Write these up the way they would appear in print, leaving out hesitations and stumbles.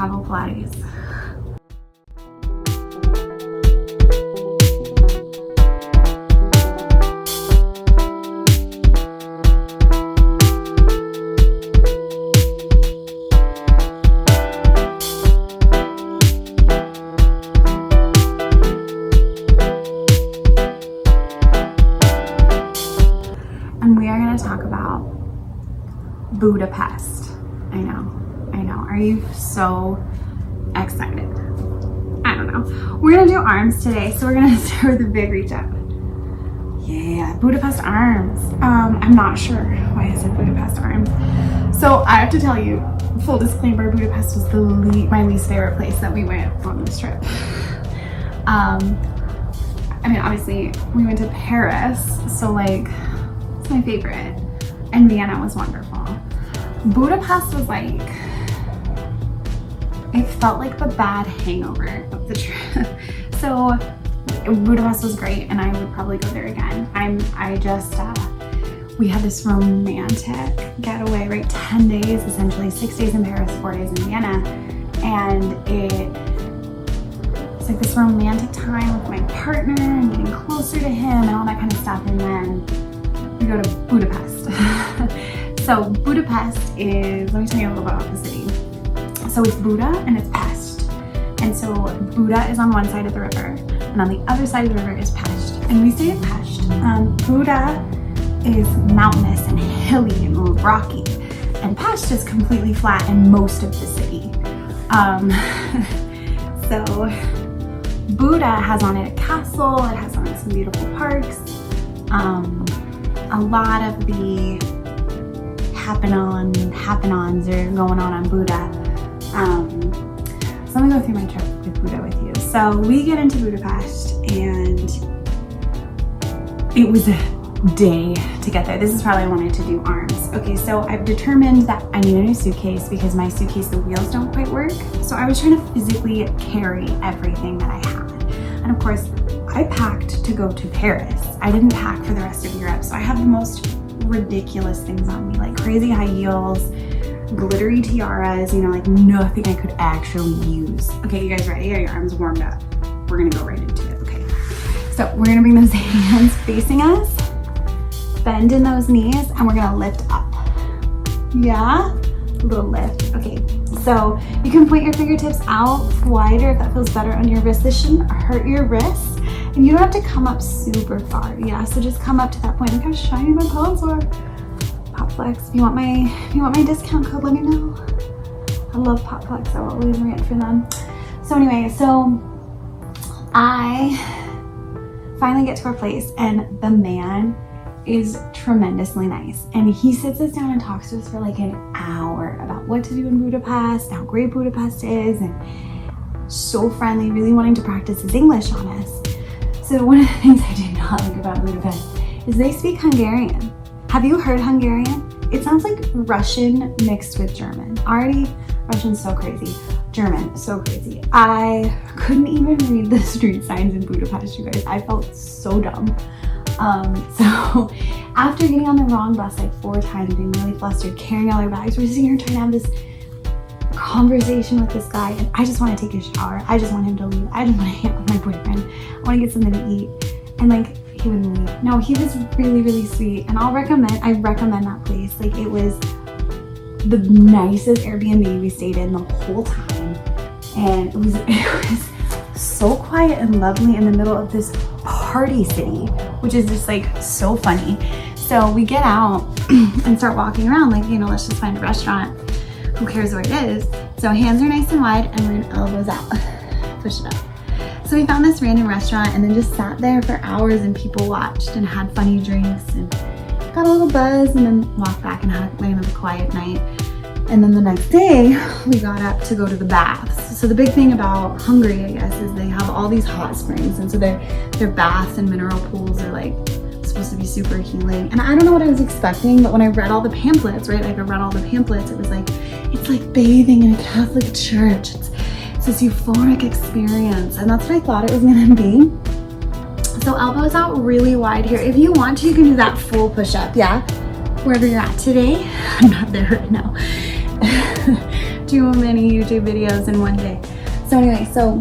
travel Pilates. And we are going to talk about Budapest. I know. Are you so excited? I don't know. We're going to do arms today, so we're going to start with a big reach up. Yeah, Budapest arms. I'm not sure why I said Budapest arms. So I have to tell you, full disclaimer, Budapest was my least favorite place that we went on this trip. I mean, obviously, we went to Paris, so like, it's my favorite. And Vienna was wonderful. Budapest was like, it felt like the bad hangover of the trip. So Budapest was great, and I would probably go there again. We had this romantic getaway, right? 10 days, essentially 6 days in Paris, 4 days in Vienna. And it's like this romantic time with my partner and getting closer to him and all that kind of stuff. And then we go to Budapest. So Budapest is, let me tell you a little bit about the city. So it's Buda and it's Pest. And so Buda is on one side of the river, and on the other side of the river is Pest. And we stayed at Pest. Buda is mountainous and hilly and rocky, and Pest is completely flat in most of the city. So Buda has on it a castle, it has on it some beautiful parks. A lot of the happenons are going on Buda. So let me go through my trip with Buda with you. So we get into Budapest, and it was a day to get there. This is probably I wanted to do arms. Okay, so I've determined that I need a new suitcase because my suitcase, the wheels don't quite work. So I was trying to physically carry everything that I had. And of course, I packed to go to Paris. I didn't pack for the rest of Europe. So I have the most ridiculous things on me, like crazy high heels, glittery tiaras, like nothing I could actually use. Okay, you guys ready? Are your arms warmed up? We're gonna go right into it, okay? So we're gonna bring those hands facing us, bend in those knees, and we're gonna lift up. Yeah? A little lift. Okay, so you can point your fingertips out wider if that feels better on your wrist. This shouldn't hurt your wrists, and you don't have to come up super far. Yeah, so just come up to that point. Look how shiny my palms are. PopFlex. If you want my discount code, let me know. I love PopFlex. I will always rant for them. So anyway, so I finally get to our place, and the man is tremendously nice. And he sits us down and talks to us for like an hour about what to do in Budapest, how great Budapest is, and so friendly, really wanting to practice his English on us. So one of the things I did not like about Budapest is they speak Hungarian. Have you heard Hungarian? It sounds like Russian mixed with German. Already, Russian's so crazy. German, so crazy. I couldn't even read the street signs in Budapest, you guys. I felt so dumb. So after getting on the wrong bus like 4 times, being really flustered, carrying all our bags, we're sitting here trying to have this conversation with this guy, and I just want to take a shower. I just want him to leave. I just want to hang out with my boyfriend. I want to get something to eat. And like, he wouldn't leave. No, he was really, really sweet. And I recommend that place. Like, it was the nicest Airbnb we stayed in the whole time. And it was so quiet and lovely in the middle of this party city, which is just like so funny. So we get out and start walking around like, let's just find a restaurant. Who cares where it is? So hands are nice and wide, and we're gonna elbows out. Push it up. So we found this random restaurant and then just sat there for hours, and people watched and had funny drinks and got a little buzz, and then walked back and had another quiet night. And then the next day we got up to go to the baths. So the big thing about Hungary, I guess, is they have all these hot springs, and so their baths and mineral pools are like supposed to be super healing. And I don't know what I was expecting, but when I read all the pamphlets, right, it was like, it's like bathing in a Catholic church. It's this euphoric experience, and that's what I thought it was gonna be. So elbows out really wide here. If you want to, you can do that full push-up, yeah? Wherever you're at today. I'm not there right now. too many YouTube videos in one day. So anyway, so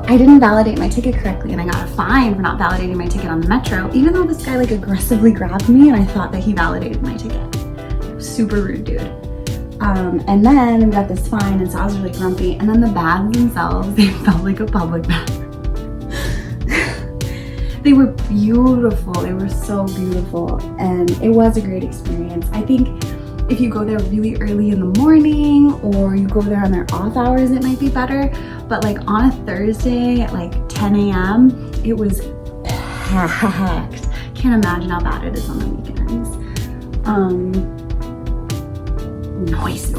I didn't validate my ticket correctly, and I got a fine for not validating my ticket on the metro, even though this guy like aggressively grabbed me and I thought that he validated my ticket. Super rude dude. And then we got this fine, and so I was really grumpy. And then the bags themselves, they felt like a public bathroom. They were beautiful. They were so beautiful, and it was a great experience. I think if you go there really early in the morning, or you go there on their off hours, it might be better. But like on a Thursday at like 10 a.m., it was packed. Can't imagine how bad it is on the weekends. Noise.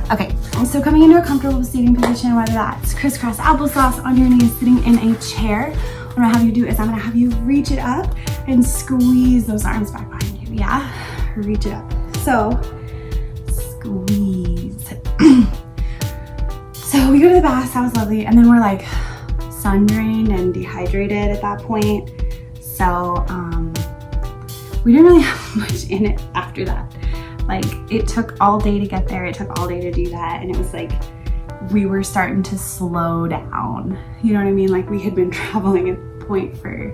Okay, so coming into a comfortable seating position, whether that's crisscross applesauce on your knees, sitting in a chair, what I'm gonna have you do is I'm gonna have you reach it up and squeeze those arms back behind you. Yeah, reach it up. So, squeeze. So we go to the bath, that was lovely, and then we're like sun-drained and dehydrated at that point. So we didn't really have much in it after that. Like, it took all day to get there, it took all day to do that, and it was like we were starting to slow down. You know what I mean? Like, we had been traveling at point for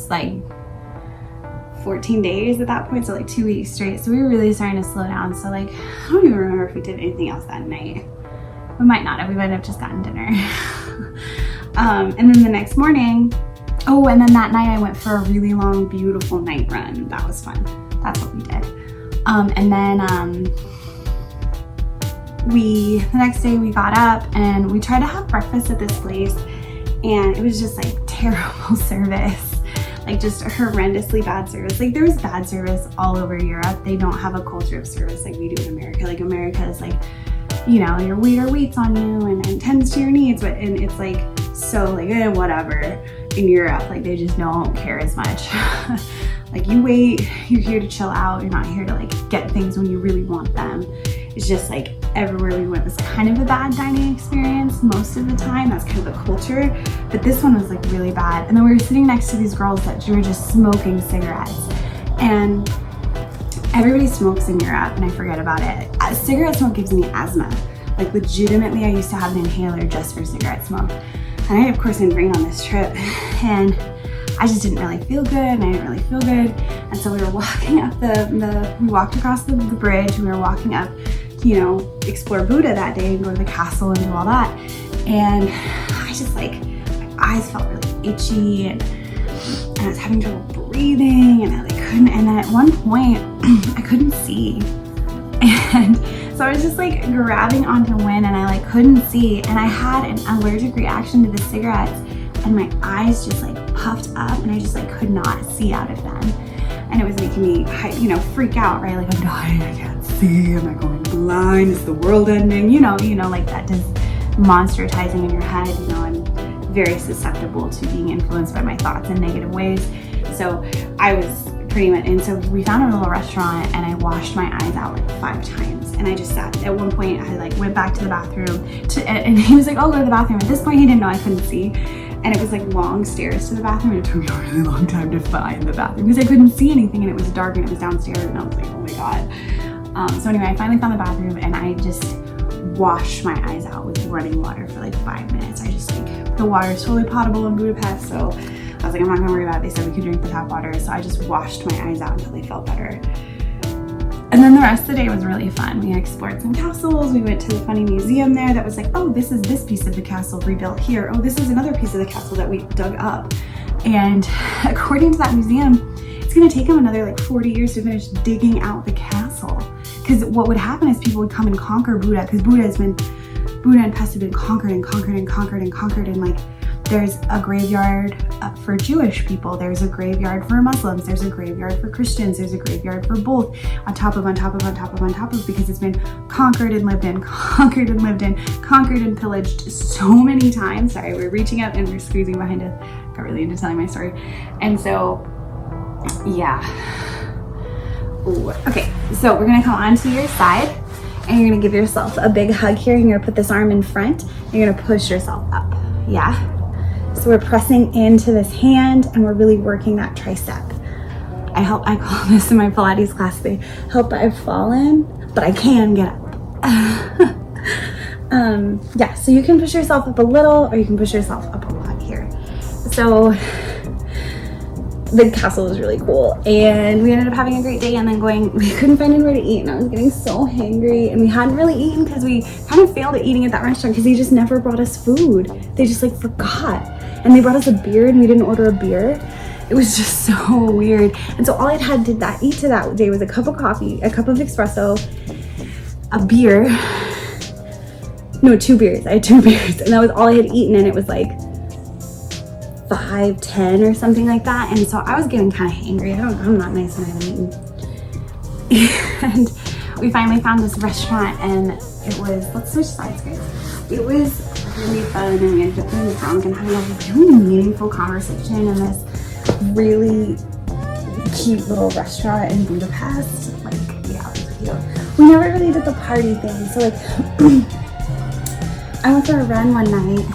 like 14 days at that point, so like 2 weeks straight. So we were really starting to slow down. So like, I don't even remember if we did anything else that night. We might not have, we might have just gotten dinner. And then the next morning, oh, and then that night I went for a really long, beautiful night run. That was fun. That's what we did. And then the next day we got up and we tried to have breakfast at this place, and it was just like terrible service, like just horrendously bad service. Like, there was bad service all over Europe. They don't have a culture of service like we do in America. Like, America is like, you know, your waiter waits on you and tends to your needs, but and it's like so like whatever. In Europe, like, they just don't care as much. Like, you wait, you're here to chill out, you're not here to like get things when you really want them. It's just like everywhere we went was kind of a bad dining experience most of the time. That's kind of the culture, but this one was like really bad. And then we were sitting next to these girls that were just smoking cigarettes, and everybody smokes in Europe, and I forget about it. Cigarette smoke gives me asthma. Like, legitimately, I used to have an inhaler just for cigarette smoke. And I, of course, didn't bring on this trip, and I just didn't really feel good, and I didn't really feel good. And so we were walking up we walked across the bridge, and we were walking up, you know, explore Buda that day and go to the castle and do all that. And I just like, my eyes felt really itchy, and I was having trouble breathing, and I like couldn't, and then at one point I couldn't see. And so I was just like grabbing onto wind, and I like couldn't see, and I had an allergic reaction to the cigarettes, and my eyes just like puffed up, and I just like could not see out of them. And it was making me, you know, freak out, right? Like, I'm dying, I can't see, am I going blind? Is the world ending? You know, like that just monsterizing in your head. You know, I'm very susceptible to being influenced by my thoughts in negative ways. So I was pretty much, and so we found a little restaurant, and I washed my eyes out like 5 times. And I just sat, at one point I like went back to the bathroom and he was like, oh, go to the bathroom. At this point he didn't know I couldn't see. And it was like long stairs to the bathroom, and it took me a really long time to find the bathroom because I couldn't see anything, and it was dark, and it was downstairs, and I was like, oh my God. So anyway, I finally found the bathroom, and I just washed my eyes out with running water for like 5 minutes. I just like, the water is totally potable in Budapest, so I was like, I'm not gonna worry about it. They said we could drink the tap water, so I just washed my eyes out until they felt better. And then the rest of the day was really fun. We explored some castles. We went to the funny museum there that was like, oh, this is this piece of the castle rebuilt here. Oh, this is another piece of the castle that we dug up. And according to that museum, it's gonna take them another like 40 years to finish digging out the castle. Because what would happen is people would come and conquer Buda, because Buda and Pest have been conquered, and like, there's a graveyard for Jewish people, there's a graveyard for Muslims, there's a graveyard for Christians, there's a graveyard for both, on top of, because it's been conquered and lived in, conquered and pillaged so many times. Sorry, we're reaching out and we're squeezing behind it. Got really into telling my story. And so, yeah. Ooh. Okay, so we're gonna come onto your side, and you're gonna give yourself a big hug here. You're gonna put this arm in front, and you're gonna push yourself up. Yeah. So we're pressing into this hand, and we're really working that tricep. I call this in my Pilates class, they help I've fallen, but I can get up. Yeah, so you can push yourself up a little, or you can push yourself up a lot here. So the castle was really cool, and we ended up having a great day, and then we couldn't find anywhere to eat, and I was getting so hangry, and we hadn't really eaten because we kind of failed at eating at that restaurant because they just never brought us food. They just like forgot, and they brought us a beer and we didn't order a beer. It was just so weird. And so all I'd had to eat to that day was a cup of coffee, a cup of espresso, a beer. No, 2 beers. I had 2 beers, and that was all I had eaten, and it was like 5:10 or something like that. And so I was getting kind of hangry. I'm not nice when I haven't eaten. And we finally found this restaurant, and it was, let's switch sides, guys. It was really fun, and we ended up being drunk and having a really meaningful conversation in this really cute little restaurant in Budapest. Like, yeah, it was cute. We never really did the party thing. So like, I went for a run one night,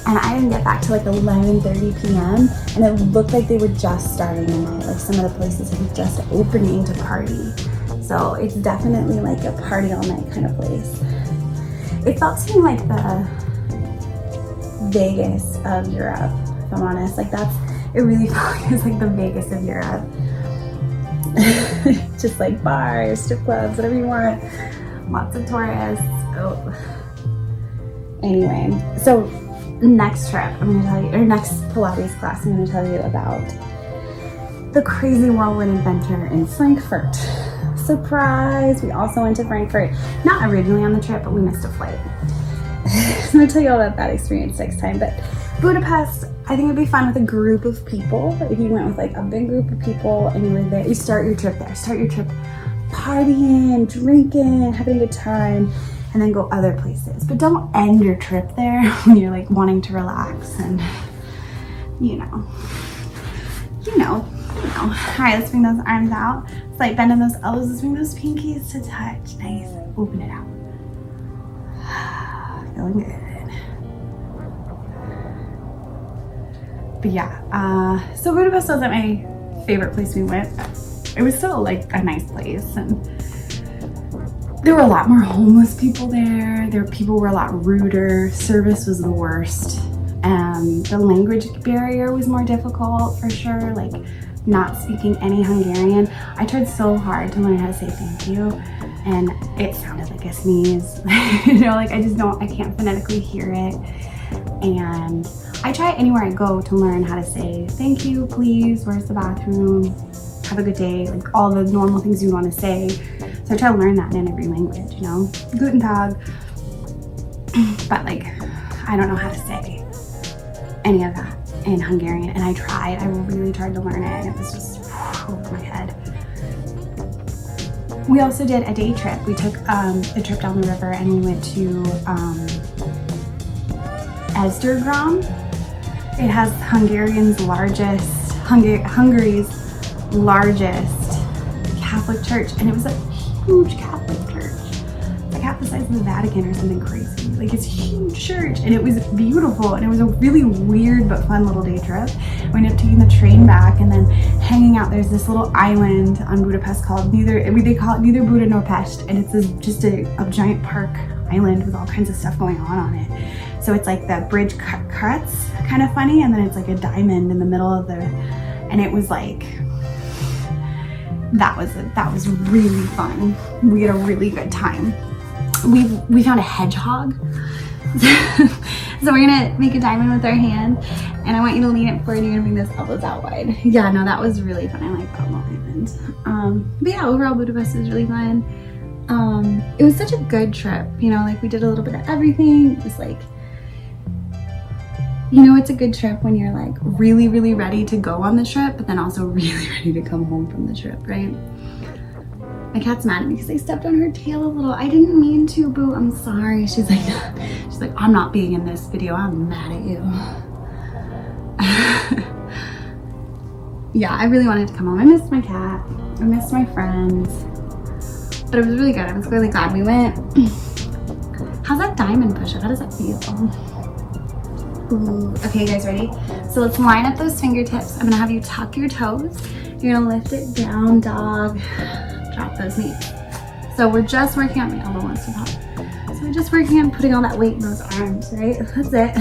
and I didn't get back till like 11:30 p.m. and it looked like they were just starting the night. Like some of the places were just opening to party. So it's definitely like a party all night kind of place. It felt to me like the Vegas of Europe, if I'm honest. Like it really felt like it was like the Vegas of Europe. Just like bars, strip clubs, whatever you want. Lots of tourists. Oh. Anyway, so next trip, I'm going to tell you, or next Pilates class, I'm going to tell you about the crazy whirlwind adventure in Frankfurt. Surprise! We also went to Frankfurt, not originally on the trip, but we missed a flight. I'm going to tell you all about that experience next time. But Budapest, I think it would be fun with a group of people. If you went with like a big group of people and you were there, you start your trip there. Start your trip partying, drinking, having a good time, and then go other places. But don't end your trip there when you're like wanting to relax and you know. All right, let's bring those arms out. Slight bend in those elbows. Let's bring those pinkies to touch. Nice. Open it out. Feeling good. But yeah, so Budapest wasn't my favorite place we went. It was still like a nice place, and there were a lot more homeless people there. People were a lot ruder. Service was the worst. The language barrier was more difficult for sure. Like not speaking any Hungarian. I tried so hard to learn how to say thank you, and it sounded like a sneeze. Like I can't phonetically hear it. And I try anywhere I go to learn how to say thank you, please, where's the bathroom, have a good day, like all the normal things you want to say. So I try to learn that in every language, Guten Tag. But like, I don't know how to say any of that in Hungarian, and I really tried to learn it, and it was just over my head. We also did a day trip. We took a trip down the river, and we went to Esztergom. It has Hungary's largest Catholic church, and it was a huge Catholic church, like half the size of the Vatican or something crazy. Like it's a huge church, and it was beautiful, and it was a really weird but fun little day trip. We ended up taking the train back and then hanging out. There's this little island on Budapest called they call it neither Buda nor Pest, and it's just a giant park island with all kinds of stuff going on it. So it's like the bridge cuts kind of funny, and then it's like a diamond in the middle of and it was like, that was really fun. We had a really good time. We found a hedgehog. So we're gonna make a diamond with our hand, and I want you to lean it forward, and you're gonna bring those elbows out wide. Yeah, no, that was really fun. I like that little island. But yeah, overall Budapest was really fun. It was such a good trip, like we did a little bit of everything. It was like, it's a good trip when you're like really, really ready to go on the trip, but then also really ready to come home from the trip, right? My cat's mad at me because I stepped on her tail a little. I didn't mean to, Boo. I'm sorry. She's like, I'm not being in this video. I'm mad at you. Yeah, I really wanted to come home. I missed my cat. I missed my friends. But it was really good. I was really glad we went. How's that diamond push-up? How does that feel? Ooh. Okay, you guys ready? So let's line up those fingertips. I'm gonna have you tuck your toes, You're gonna lift it down, dog. Drop those knees. So we're just working on, my elbow wants to pop. So we're just working on putting all that weight in those arms, right? That's it.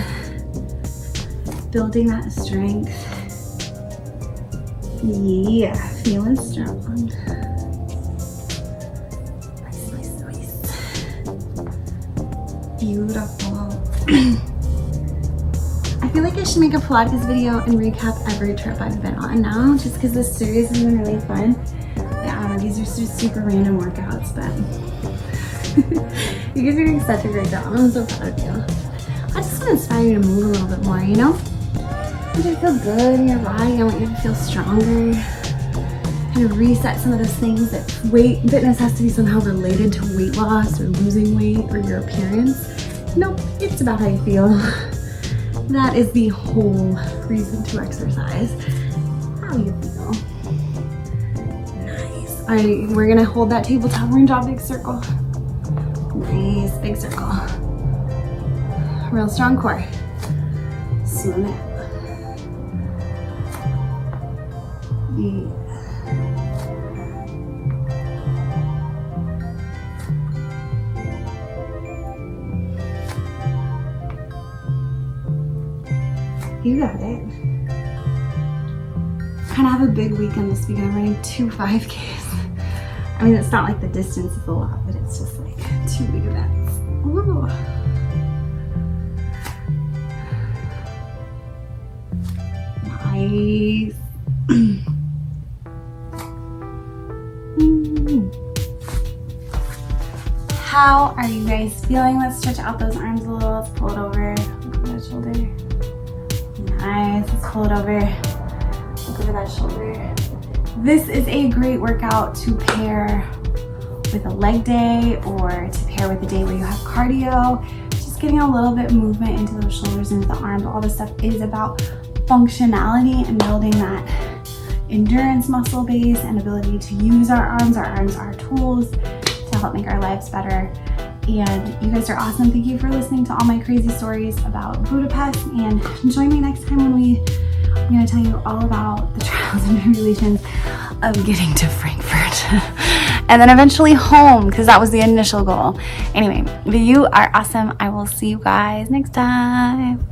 Building that strength. Yeah, feeling strong. Nice, nice, nice. Beautiful. I feel like I should make a Pilates video and recap every trip I've been on now, just because this series has been really fun. Yeah, these are just super random workouts, but you guys are doing such a great job. I'm so proud of you. I just want to inspire you to move a little bit more, you know? I want you to feel good in your body. I want you to feel stronger. Kind of reset some of those things that fitness has to be somehow related to weight loss or losing weight or your appearance. Nope, it's about how you feel. That is the whole reason to exercise. How you feel. Nice. All right, we're gonna hold that tabletop. We're gonna draw a big circle. Nice, big circle. Real strong core. Swim it. Yeah. You got it. Kind of have a big weekend this weekend. I'm running 2 5Ks. I mean, it's not like the distance is a lot, but it's just like 2 big events. Ooh. Nice. How are you guys feeling? Let's stretch out those arms a little. Let's pull it over. Look over that shoulder. Nice. Let's pull it over. Look over that shoulder. This is a great workout to pair with a leg day or to pair with a day where you have cardio. Just getting a little bit of movement into those shoulders, into the arms. All this stuff is about functionality and building that endurance muscle base and ability to use our arms. Our arms are tools to help make our lives better. And you guys are awesome. Thank you for listening to all my crazy stories about Budapest, and join me next time when I'm going to tell you all about the trials and tribulations of getting to Frankfurt and then eventually home, because that was the initial goal. Anyway, you are awesome. I will see you guys next time.